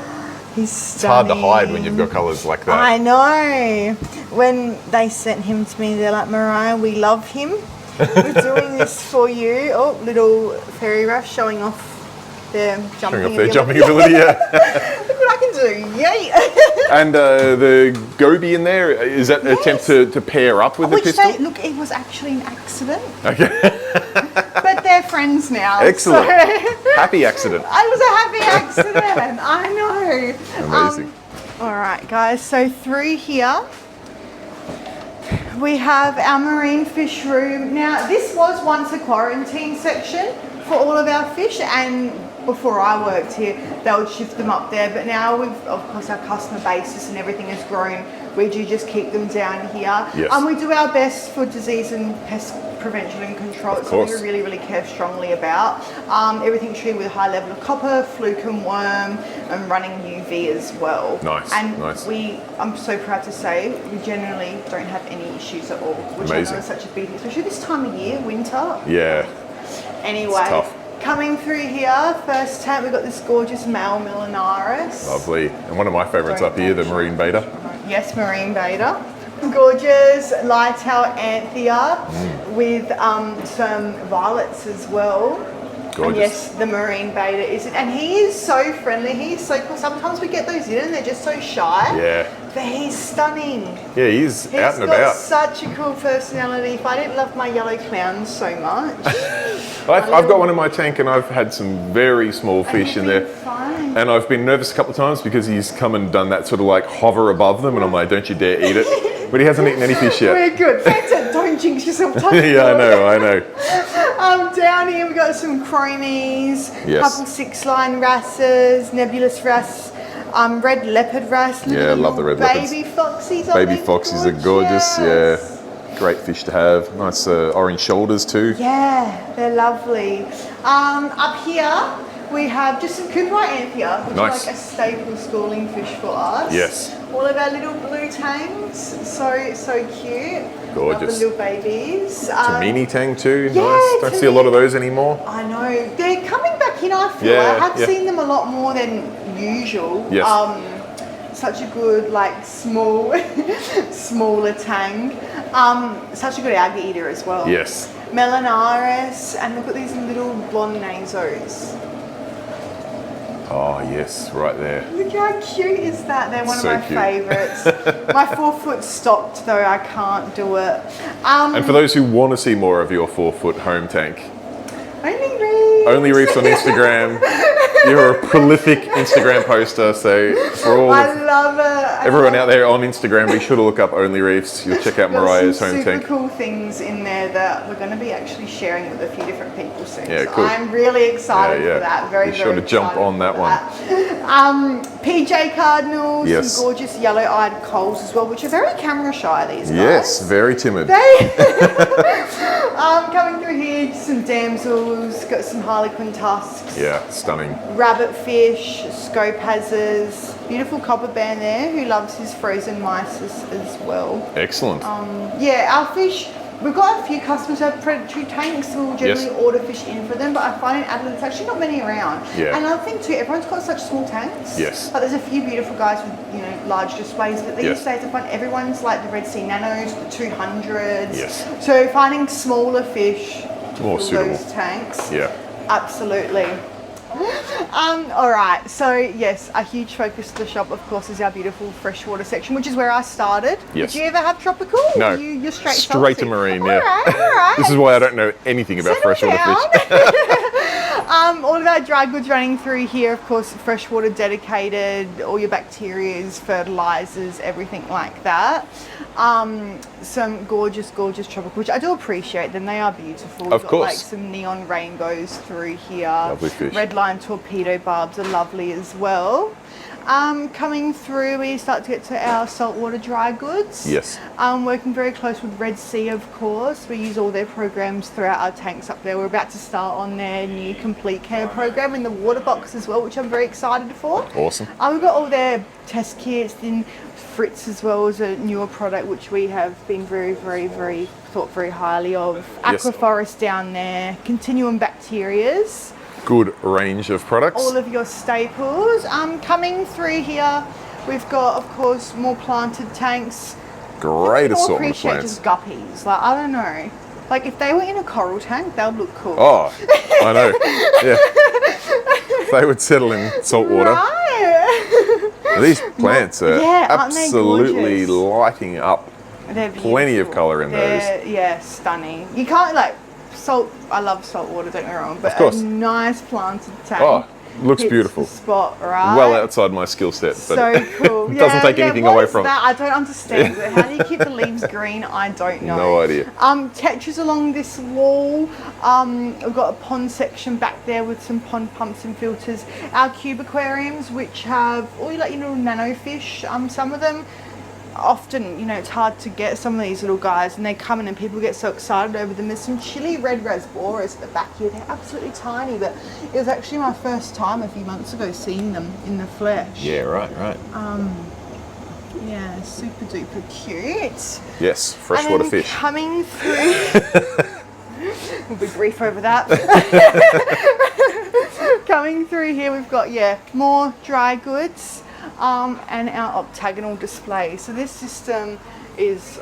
He's It's hard stunning. to hide when you've got colours like that. I know. When they sent him to me, they're like, Mariah, we love him. We're doing this for you. Oh, little fairy rush showing off their jumping Showing off their ability. jumping ability, yeah. Look what I can do. Yay. And the goby in there, is that an attempt to pair up with the Which pistol? look, it was actually an accident. Okay. But they're friends now. Excellent. So Happy accident. it was a happy accident. I know. Amazing. All right, guys. So through here, we have our marine fish room. Now, this was once a quarantine section for all of our fish, and before I worked here, they would shift them up there. But now, of course, our customer basis and everything has grown. We do just keep them down here. Yes. We do our best for disease and pest prevention and control. It's something we really care strongly about. Everything treated with a high level of copper, fluke and worm, and running UV as well. Nice, And nice. I'm so proud to say, we generally don't have any issues at all, which I Amazing. know is such a big thing, especially this time of year, winter. Yeah. Anyway, It's tough. coming through here, first tent, we've got this gorgeous male Melanaris. Lovely. And one of my favourites up here, the marine beta. Yes, marine beta. Gorgeous lightail anthea with some violets as well. Gorgeous. And yes, the marine beta is it. And he is so friendly. He is so cool. Sometimes we get those in and they're just so shy. Yeah. But he's stunning. Yeah, he's out and got about. such a cool personality. If I didn't love my yellow clowns so much. I've got one in my tank and I've had some very small fish in there. Fine. And I've been nervous a couple of times because he's come and done that sort of like hover above them and I'm like, don't you dare eat it. But he hasn't eaten any fish yet. We're good. Fanta, don't jinx yourself. Yeah, I know. Down here we've got some chromies, Yes. couple 6-line wrasses, nebulous wrasse, red leopard wrasse. Look Yeah, at I the love the little red leopards. baby foxies. Aren't Baby they foxies are gorgeous, yeah. Great fish to have. Nice orange shoulders too. Yeah, they're lovely. Up here we have just some Cooperite anthea, which Nice. is like a staple schooling fish for us. Yes. All of our little blue tangs, so cute. Gorgeous. Love the little babies. Tamini tang too, yeah, nice. Don't see a lot of those anymore. I know. They're coming back in, I feel. Yeah, I have yeah. seen them a lot more than unusual. Yes. Such a good, like, smaller tank. Such a good algae eater as well. Yes. Melanaris, and look at these little blonde nasos. Oh, yes, right there. Look how cute is that? They're one So of my cute. favourites. My 4-foot stopped though, I can't do it. And for those who want to see more of your 4-foot home tank, Only Reef. Only Reefs on Instagram. You're a prolific Instagram poster, so for all I love it. everyone out there on Instagram, be sure to look up Only Reefs. You'll check out Got Mariah's some home super tank. cool things in there that we're going to be actually sharing with a few different people soon. Yeah, so cool. I'm really excited Yeah, yeah. for that. Very, Be sure very to jump excited on that for one. PJ Cardinals, Yes. some gorgeous yellow-eyed coals as well, which are very camera shy, these guys. Yes, very timid. Coming through here, some damsels, got some harlequin tusks. Yeah, stunning. Rabbitfish, scopazers, beautiful copper band there who loves his frozen mice as well. Excellent. Yeah, our fish, we've got a few customers who have predatory tanks, so we'll generally Yes. order fish in for them, but I find in Adelaide there's actually not many around. Yeah. And another thing too, everyone's got such small tanks. Yes. But there's a few beautiful guys with, large displays, but these Yes. days I find everyone's like the Red Sea Nanos, the 200s. Yes. So finding smaller fish to More fill suitable. those tanks. Yeah. Absolutely. All right, so yes, a huge focus of the shop, of course, is our beautiful freshwater section, which is where I started. Yes. Did you ever have tropical? No. You're straight Straight to salty. marine, All yeah. right. This is why I don't know anything about Settle freshwater fish. down. All of our dry goods running through here, of course, freshwater dedicated, all your bacterias, fertilizers, everything like that. Some gorgeous tropical, which I do appreciate them. They are beautiful. We've Of got, course. like some neon rainbows through here. Lovely fish. Red line torpedo barbs are lovely as well. Coming through, we start to get to our saltwater dry goods. Yes. Working very close with Red Sea, of course. We use all their programs throughout our tanks up there. We're about to start on their new complete care program in the water box as well, which I'm very excited for. Awesome. We've got all their test kits, then Fritz as well as a newer product, which we have been very thought very highly of. Yes. Aquaforest down there, Continuum Bacterias. Good range of products. All of your staples. Coming through here, we've got, of course, more planted tanks. Great People assortment of appreciate plants. just guppies. Like, I don't know. Like, if they were in a coral tank, they would look cool. Oh, I know. Yeah. They would settle in salt water. Right. These plants are Yeah, aren't they absolutely gorgeous? lighting up. They're Plenty of beautiful. colour in those. Yeah, stunning. You can't, like, I love salt water, don't get me wrong, but Of course. a nice planted tank. Oh, looks hits beautiful. The spot, right? Well outside my skill set, but So cool. it doesn't take anything away from it. that? I don't understand it. How do you keep the leaves green? I don't know. No idea. Tetras along this wall. We've got a pond section back there with some pond pumps and filters. Our cube aquariums, which have all your little nano fish. Some of them, often, it's hard to get some of these little guys, and they come in and people get so excited over them. There's some chili red rasboras at the back here. They're absolutely tiny, but it was actually my first time a few months ago seeing them in the flesh. Yeah, right. Yeah, super duper cute. Yes, And freshwater then fish. coming through, we'll be brief over that. Coming through here, we've got more dry goods, and our octagonal display. So this system is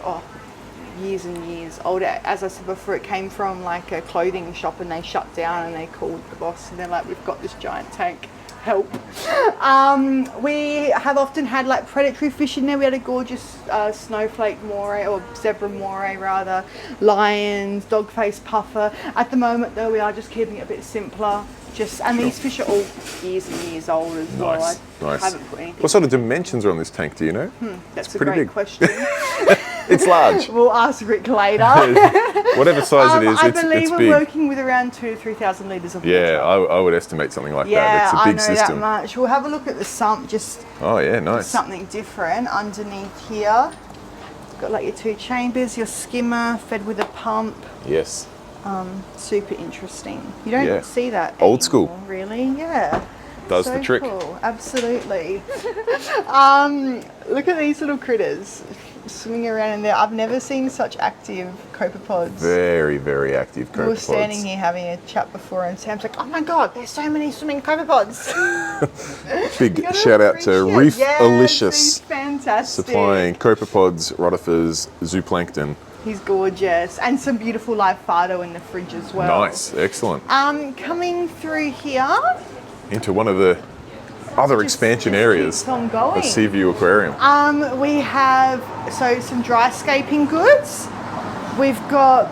years and years old. As I said before, it came from like a clothing shop, and they shut down, and they called the boss, and they're like, "We've got this giant tank. Help." We have often had like predatory fish in there. We had a gorgeous snowflake moray, or zebra moray rather, lions, dogface puffer. At the moment though, we are just keeping it a bit simpler. These fish are all years and years old as well. Nice, I nice. haven't put anything. What sort of dimensions are on this tank, do you know? That's a pretty great big. question. It's large. We'll ask Rick later. Whatever size it is, I believe it's we're big. working with around 2,000 to 3,000 litres of water. Yeah, I would estimate something like that. Yeah, It's a I big know system. that much. We'll have a look at the sump, just Oh yeah, nice. something different underneath here. Got like your two chambers, your skimmer fed with a pump. Yes. Super interesting. You don't Yeah. see that Old school. anymore, really. Yeah. Does So the trick. Cool. Absolutely. Look at these little critters. swimming around in there. I've never seen such active copepods. Very, very active copepods. We were standing here having a chat before, and Sam's like, "Oh my god, there's so many swimming copepods." Big shout out to Reef Alicious, fantastic. supplying copepods, rotifers, zooplankton. He's gorgeous, and some beautiful live Fardo in the fridge as well. Nice, excellent. Coming through here Into one of the other expansion areas keeps on of going. Seaview Aquarium. We have some dry scaping goods. We've got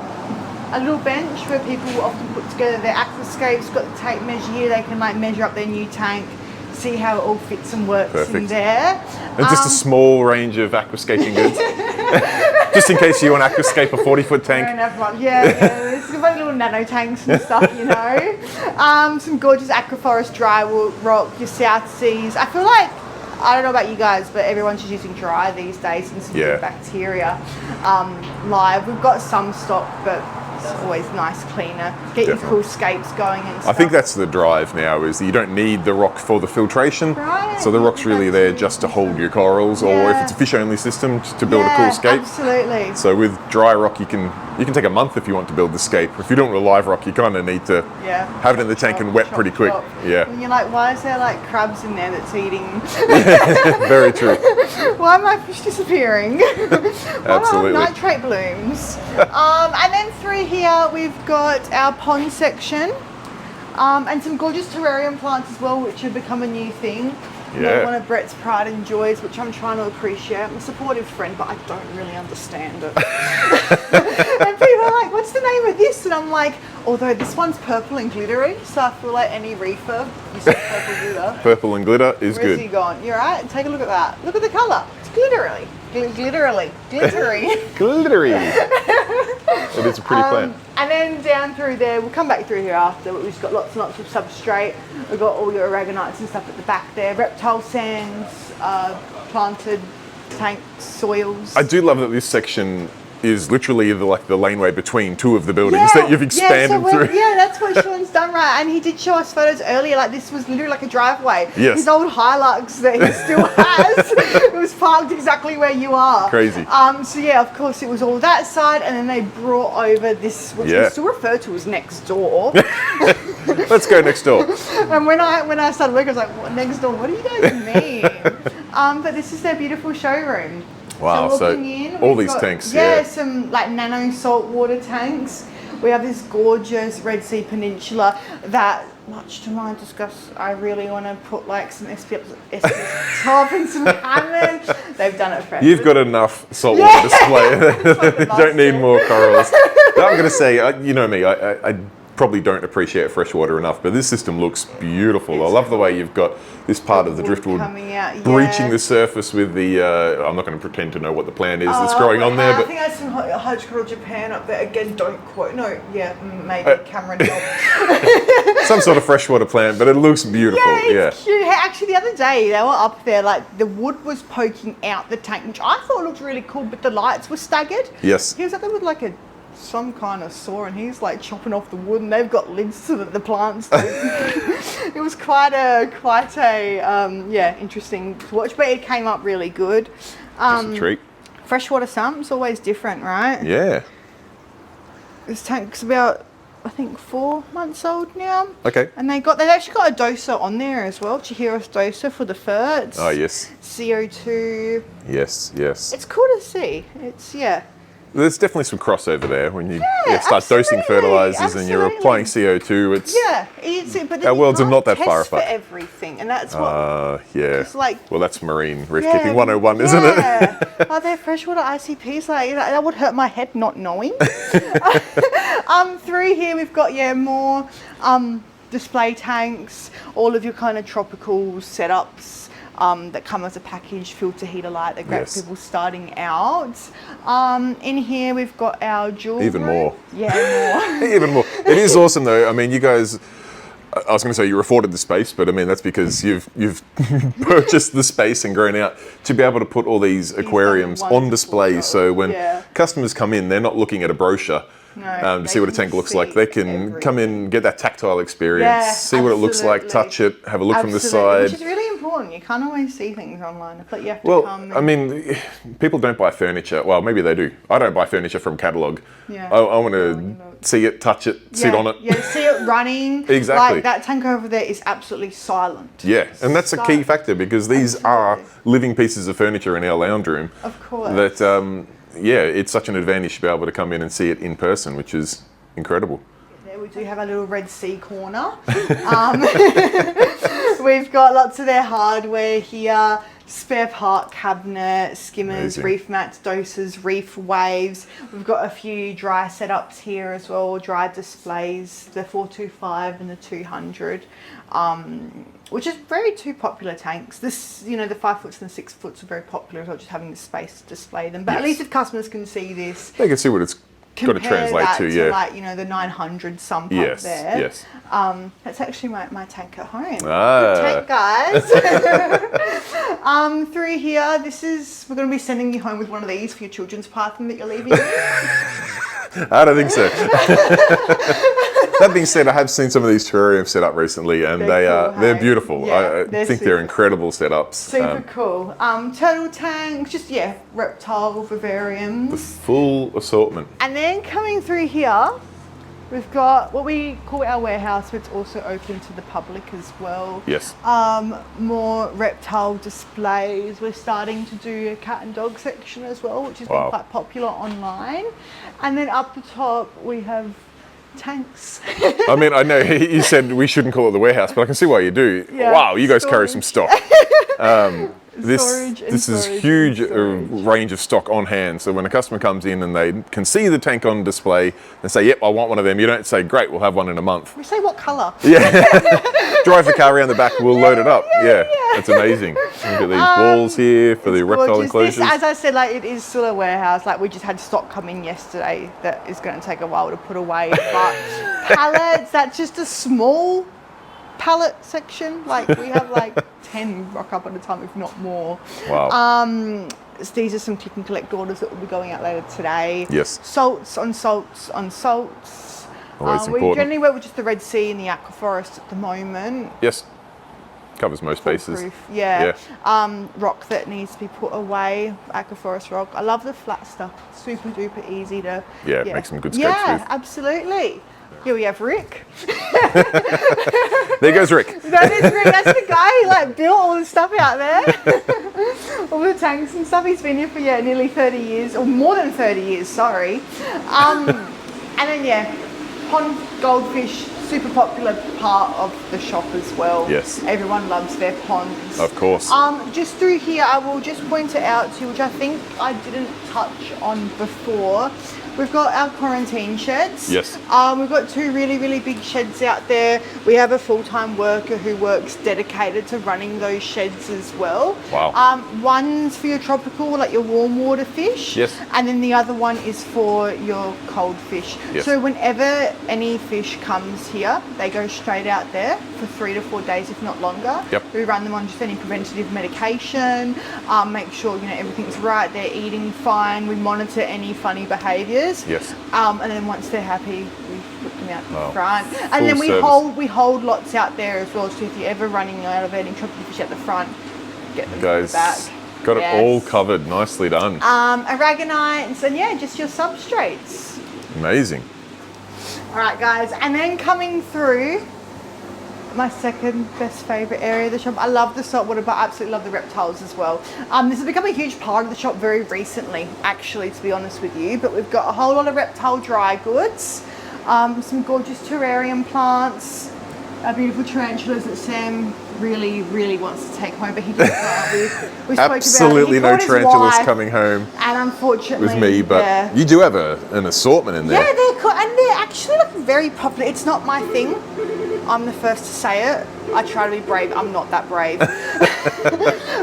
a little bench where people will often put together their aquascapes. Got the tape measure here. They can like measure up their new tank, see how it all fits and works in there. And just a small range of aquascaping goods. Just in case you want to aquascape a 40-foot tank. There's a bunch of little nano tanks and stuff, you know. Some gorgeous aquaforest dry rock, your South Seas. I feel like, I don't know about you guys, but everyone's just using dry these days and some good bacteria live. We've got some stock, but it's always nice cleaner. Get your cool scapes going and stuff. I think that's the drive now, is that you don't need the rock for the filtration. Right. So the rock's really there just to hold your corals, or if it's a fish-only system, just to build a cool scape. Absolutely. So with dry rock, you can take a month if you want to build the scape. If you don't want a live rock, you kind of need to have it in the tank and wet pretty quick. Yeah. And you're like, why is there like crabs in there that's eating? Very true. Why are my fish disappearing? Absolutely. Nitrate blooms. And then through here we've got our pond section, and some gorgeous terrarium plants as well, which have become a new thing. One of Brett's pride and joys, which I'm trying to appreciate. I'm a supportive friend, but I don't really understand it. And people are like, what's the name of this? And I'm like, although this one's purple and glittery, so I feel like any reefer, you say purple glitter. Purple and glitter is good. Where's he gone? You're right. Take a look at that. Look at the colour. It's glittery. Glittery. Glittery. It is a pretty plant. And then down through there, we'll come back through here after, but we've just got lots and lots of substrate. We've got all your aragonites and stuff at the back there. Reptile sands, planted tank soils. I do love that this section is literally the laneway between two of the buildings that you've expanded through. Yeah, that's what Sean's done, right? And he did show us photos earlier, like this was literally like a driveway. Yes. His old Hilux that he still has, it was parked exactly where you are. Crazy. So yeah, of course it was all that side, and then they brought over this, which we still refer to as next door. Let's go next door. And when I started working, I was like, what, next door? What do you guys mean? But this is their beautiful showroom. Wow, so all these tanks. Yeah, some like nano saltwater tanks. We have this gorgeous Red Sea Peninsula that, much to my disgust, I really want to put like some SPS top and some hammers. They've done it for us. You've got enough saltwater display. You don't need more corals. I'm going to say, you know me, I probably don't appreciate freshwater enough, but this system looks beautiful. I love the way you've got this part of the driftwood coming out, breaching the surface with the, I'm not going to pretend to know what the plant is that's growing on there. I But think that's some Hydrocoral Japan up there. Again, don't quote. No, maybe Cameron job. Some sort of freshwater plant, but it looks beautiful. Yeah, it's cute. Hey, actually, the other day they were up there, like the wood was poking out the tank, which I thought looked really cool, but the lights were staggered. Yes. He was up there with like some kind of saw, and he's like chopping off the wood, and they've got lids so that the plants do. It was quite a interesting to watch, but it came up really good. That's a treat. Freshwater sump's always different, right? Yeah. This tank's about, I think, 4 months old now. Okay. And they've actually got a doser on there as well, Chihiros doser for the ferts. Oh yes. CO2. Yes. It's cool to see. There's definitely some crossover there when you start dosing fertilizers and you're applying CO2. But our worlds are not that far apart. For everything, and that's what. It's like. Well, that's marine reef keeping 101, isn't it? Are there freshwater ICPs? Like that would hurt my head not knowing. Through here we've got more display tanks, all of your kind of tropical setups. That come as a package, filter, heater, light. They're great for people starting out. In here we've got our jewelry. Even more. Yeah, more. Even more. It is awesome though. I mean, you guys, I was going to say you're afforded the space, but I mean, that's because you've purchased the space and grown out to be able to put all these aquariums on display. So when customers come in, they're not looking at a brochure. To see what a tank looks like. They can come in, get that tactile experience, see what it looks like, touch it, have a look from the side. Which is really important. important. You can't always see things online. I feel like you have to Well, come. I mean, people don't buy furniture. Well, maybe they do. I don't buy furniture from catalogue. Yeah. I want to see it, touch it, sit on it. Yeah, see it running. Exactly. Like that tank over there is absolutely silent. Yeah, and that's a key factor because these are living pieces of furniture in our lounge room. Of course. That, yeah, it's such an advantage to be able to come in and see it in person, which is incredible. There we do have a little Red Sea corner. We've got lots of their hardware here. Spare part cabinet, skimmers, Amazing. reef mats, doses, reef waves. We've got a few dry setups here as well, dry displays, the 425 and the 200, which is very two popular tanks. This, you know, the 5 foots and the 6 foots are very popular as well, just having the space to display them. But at least if customers can see this, They can see what it's got to translate that to, yeah. like, you know, the 900 sump Yes, up there. yes. That's actually my tank at home. Ah. Good tank, guys. Through here, we're going to be sending you home with one of these for your children's party that you're leaving. I don't think so. That being said, I have seen some of these terrariums set up recently, and they're beautiful. Yeah, I think they're incredible setups. Super cool. Turtle tanks, just reptile vivariums. The full assortment. And then coming through here, we've got what we call our warehouse, but it's also open to the public as well. Yes. More reptile displays. We're starting to do a cat and dog section as well, which has been quite popular online. And then up the top, we have tanks. I mean, I know you said we shouldn't call it the warehouse, but I can see why you do. Yeah, wow, you guys carry storage. some stock. This is huge range of stock on hand. So when a customer comes in and they can see the tank on display and say, "Yep, I want one of them," you don't say, "Great, we'll have one in a month." We say what colour? Yeah. Drive the car around the back, we'll load it up. Yeah, that's amazing. Look at these walls here for the reptile enclosures. This, as I said, like it is still a warehouse. Like we just had stock come in yesterday that is going to take a while to put away. But pallets, that's just a small pallet section. Like we have like 10 rock up at a time, if not more. Wow. These are some click and collect orders that will be going out later today. Yes. Salts on salts on salts. Always We important. generally work with just the Red Sea and the Aqua Forest at the moment. Yes. Covers most bases. Foolproof, yeah. Rock that needs to be put away, Aqua Forest rock. I love the flat stuff. Super duper easy to. Yeah, make some good scapes Yeah, with. Absolutely. Here we have Rick. There goes Rick. That is Rick. That's the guy who like built all the stuff out there. All the tanks and stuff. He's been here for nearly 30 years, or more than 30 years. Sorry. And then pond goldfish, super popular part of the shop as well. Yes. Everyone loves their ponds. Of course. Just through here, I will just point it out to you, which I think I didn't touch on before. We've got our quarantine sheds. Yes. We've got 2 really, really big sheds out there. We have a full-time worker who works dedicated to running those sheds as well. Wow. One's for your tropical, like your warm water fish. Yes. And then the other one is for your cold fish. Yes. So whenever any fish comes here, they go straight out there for 3 to 4 days, if not longer. Yep. We run them on just any preventative medication, make sure everything's right, they're eating fine. We monitor any funny behaviours. Yes. And then once they're happy, we put them out the front. Full And then service. we hold lots out there as well. So if you're ever running out of any tropical fish at the front, get them Guys, back. got it all covered. Nicely done. Aragonites and just your substrates. Amazing. All right, guys, and then coming through my second best favourite area of the shop. I love the saltwater, but I absolutely love the reptiles as well. This has become a huge part of the shop very recently, actually, to be honest with you. But we've got a whole lot of reptile dry goods, some gorgeous terrarium plants, beautiful tarantulas that Sam really, really wants to take home, but he doesn't. We spoke Absolutely about it. no tarantulas coming home and unfortunately with me, but you do have an assortment in there. Yeah, they're cool, and they're actually very popular. It's not my thing. I'm the first to say it. I try to be brave. I'm not that brave.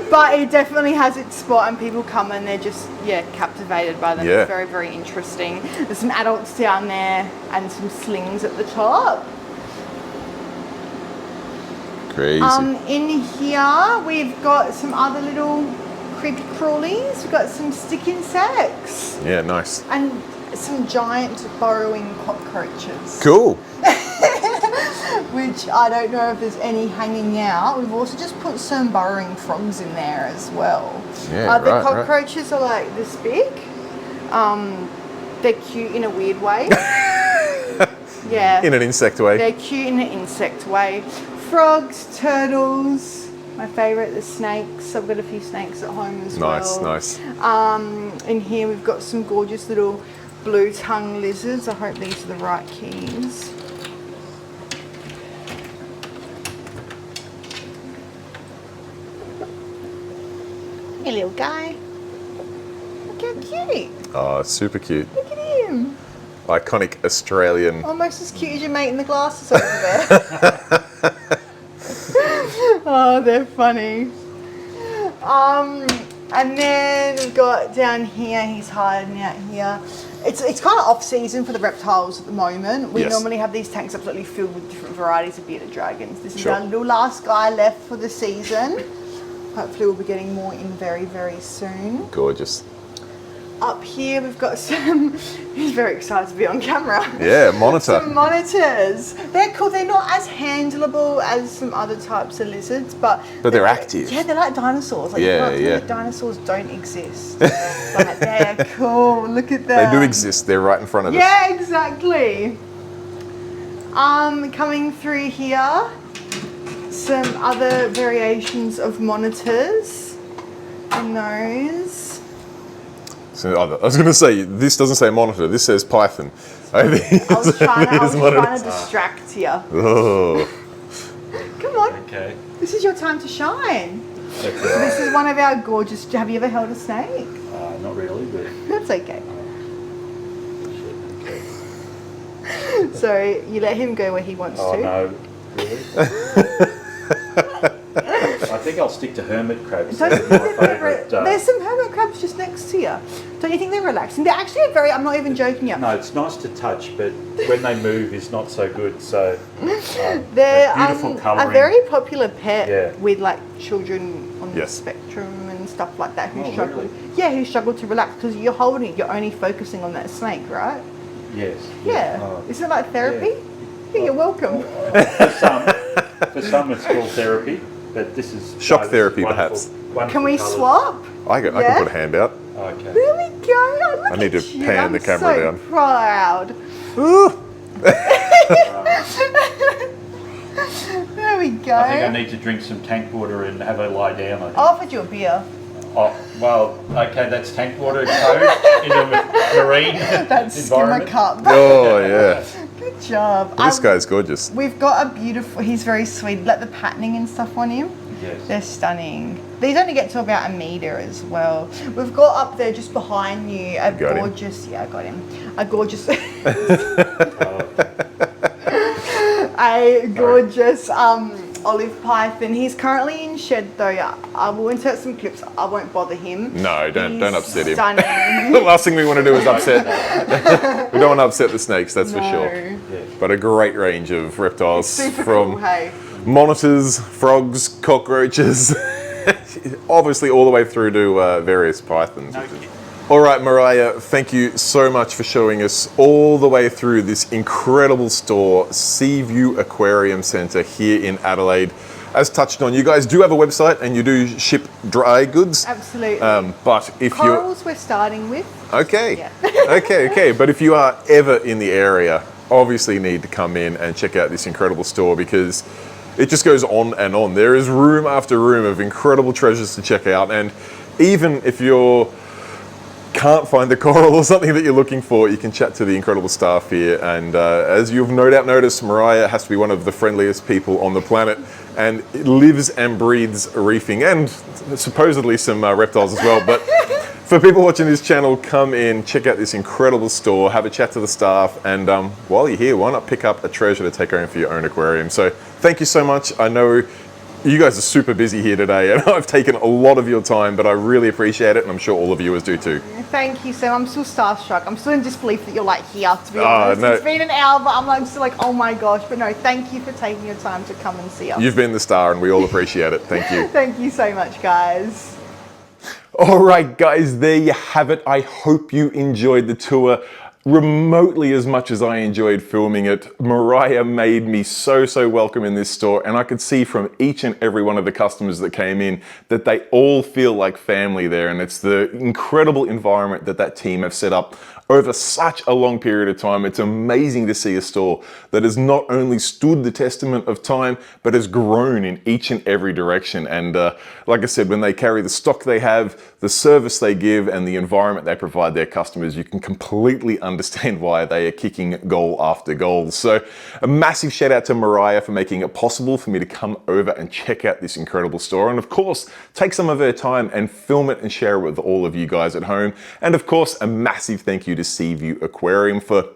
But it definitely has its spot, and people come and they're just, captivated by them. Yeah. It's very, very interesting. There's some adults down there and some slings at the top. Crazy. In here, we've got some other little creepy crawlies. We've got some stick insects. Yeah, nice. And some giant burrowing cockroaches. Cool. which I don't know if there's any hanging out. We've also just put some burrowing frogs in there as well. Yeah, the right, cockroaches are like this big. They're cute in a weird way. Yeah. In an insect way. They're cute in an insect way. Frogs, turtles, my favourite, the snakes. I've got a few snakes at home as well. Nice. In here we've got some gorgeous little blue tongue lizards. I hope these are the right keys. Hey little guy. Look how cute. Oh, super cute. Look at him. Iconic Australian. Almost as cute as your mate in the glasses over there. Oh, they're funny. And then we've got down here, he's hiding out here. It's kind of off season for the reptiles at the moment. We normally have these tanks absolutely filled with different varieties of bearded dragons. This is our little last guy left for the season. Hopefully we'll be getting more in very, very soon. Gorgeous. Up here we've got some, he's very excited to be on camera. Yeah, monitor. Some monitors. They're cool. They're not as handleable as some other types of lizards, but they're active. Yeah, they're like dinosaurs. Like, yeah, you can't tell me dinosaurs don't exist. But they're cool. Look at them. They do exist. They're right in front of us. Yeah, exactly. Coming through here, some other variations of monitors and those. So, I was going to say, this doesn't say monitor, this says Python. I was trying to distract you. Oh. Come on. Okay. This is your time to shine. Okay. So this is one of our gorgeous, have you ever held a snake? Not really, but... That's okay. Okay. So you let him go where he wants to? No, really? I think I'll stick to hermit crabs. Don't you They're think my they're favourite. there's some hermit crabs just next to you. Don't you think they're relaxing? They're actually very, I'm not even joking you. No, it's nice to touch, but when they move, it's not so good. So they're beautiful colouring. a very popular pet Yeah. with like children on the spectrum and stuff like that who struggle. Really? Yeah, who struggle to relax because you're holding it. You're only focusing on that snake, right? Yes. Yeah. Isn't it like therapy? Yeah, you're welcome. For some, it's called therapy, but this is Shock therapy, perhaps. Can we swap? I can put a hand out. Okay. There we go. Oh, look I need at to you. pan the camera I'm down. so proud. There we go. I think I need to drink some tank water and have a lie down. I think. I offered you a beer. Oh, well, okay, that's tank water code in a marine That's skimmer environment. cup. Oh, yeah. Good job. This guy's gorgeous. We've got a beautiful, he's very sweet. Like the patterning and stuff on him. Yes. They're stunning. These only get to about 1 metre as well. We've got up there just behind you a Got him. gorgeous, yeah, I got him. A gorgeous, Oh, a gorgeous olive python. He's currently in shed though. I will insert some clips. I won't bother him. No, don't upset him. Stunning. The last thing we want to do is upset. We don't want to upset the snakes, that's for sure. yeah. But a great range of reptiles Super from cool, hey. monitors, frogs, cockroaches, obviously all the way through to various pythons. All right, Mariah, thank you so much for showing us all the way through this incredible store, Seaview Aquarium Centre here in Adelaide. As touched on, you guys do have a website and you do ship dry goods. Absolutely. But if Corals we're starting with. Okay. Yeah. okay. But if you are ever in the area, obviously need to come in and check out this incredible store because it just goes on and on. There is room after room of incredible treasures to check out. And even if you can't find the coral or something that you're looking for, you can chat to the incredible staff here. And as you've no doubt noticed, Mariah has to be one of the friendliest people on the planet and lives and breathes reefing and supposedly some reptiles as well. But for people watching this channel, come in, check out this incredible store, have a chat to the staff, and while you're here, why not pick up a treasure to take home for your own aquarium? So thank you so much. I know you guys are super busy here today and I've taken a lot of your time, but I really appreciate it and I'm sure all the viewers do too. Thank you, Sam. I'm still starstruck. I'm still in disbelief that you're like here, to be honest. No. It's been an hour, but I'm like still like, oh my gosh. But no, thank you for taking your time to come and see us. You've been the star and we all appreciate it. Thank you. Thank you so much, guys. All right, guys, there you have it. I hope you enjoyed the tour. remotely as much as I enjoyed filming it, Mariah made me so welcome in this store, and I could see from each and every one of the customers that came in that they all feel like family there, and it's the incredible environment that team have set up over such a long period of time. It's amazing to see a store that has not only stood the testament of time, but has grown in each and every direction. And like I said, when they carry the stock they have, the service they give, and the environment they provide their customers, you can completely understand why they are kicking goal after goal. So a massive shout out to Mariah for making it possible for me to come over and check out this incredible store. And of course, take some of her time and film it and share it with all of you guys at home. And of course, a massive thank you to Seaview Aquarium for,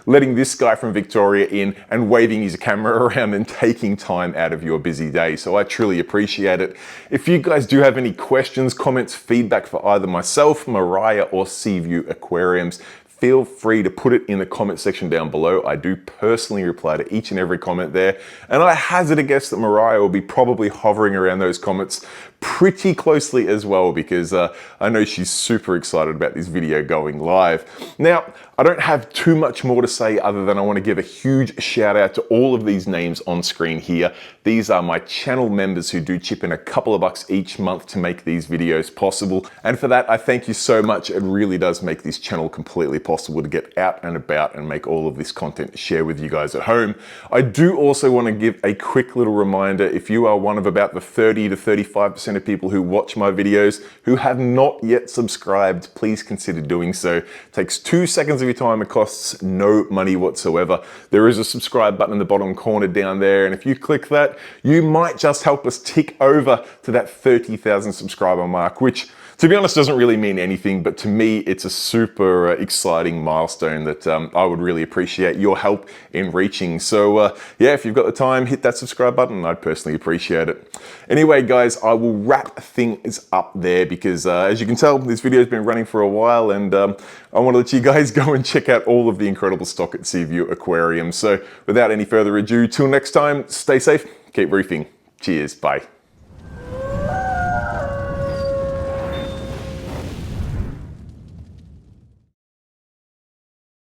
letting this guy from Victoria in and waving his camera around and taking time out of your busy day. So I truly appreciate it. If you guys do have any questions, comments, feedback for either myself, Mariah, or Seaview Aquariums, feel free to put it in the comment section down below. I do personally reply to each and every comment there. And I hazard a guess that Mariah will be probably hovering around those comments pretty closely as well, because I know she's super excited about this video going live. Now, I don't have too much more to say other than I want to give a huge shout out to all of these names on screen here. These are my channel members who do chip in a couple of bucks each month to make these videos possible. And for that, I thank you so much. It really does make this channel completely possible to get out and about and make all of this content to share with you guys at home. I do also want to give a quick little reminder, if you are one of about the 30 to 35% of people who watch my videos who have not yet subscribed, please consider doing so. It takes 2 seconds of your time. It costs no money whatsoever. There is a subscribe button in the bottom corner down there, and if you click that, you might just help us tick over to that 30,000 subscriber mark, which, to be honest, doesn't really mean anything, but to me, it's a super exciting milestone that I would really appreciate your help in reaching. So yeah, if you've got the time, hit that subscribe button. I'd personally appreciate it. Anyway, guys, I will wrap things up there because as you can tell, this video has been running for a while, and I want to let you guys go and check out all of the incredible stock at Seaview Aquarium. So without any further ado, till next time, stay safe, keep reefing. Cheers, bye.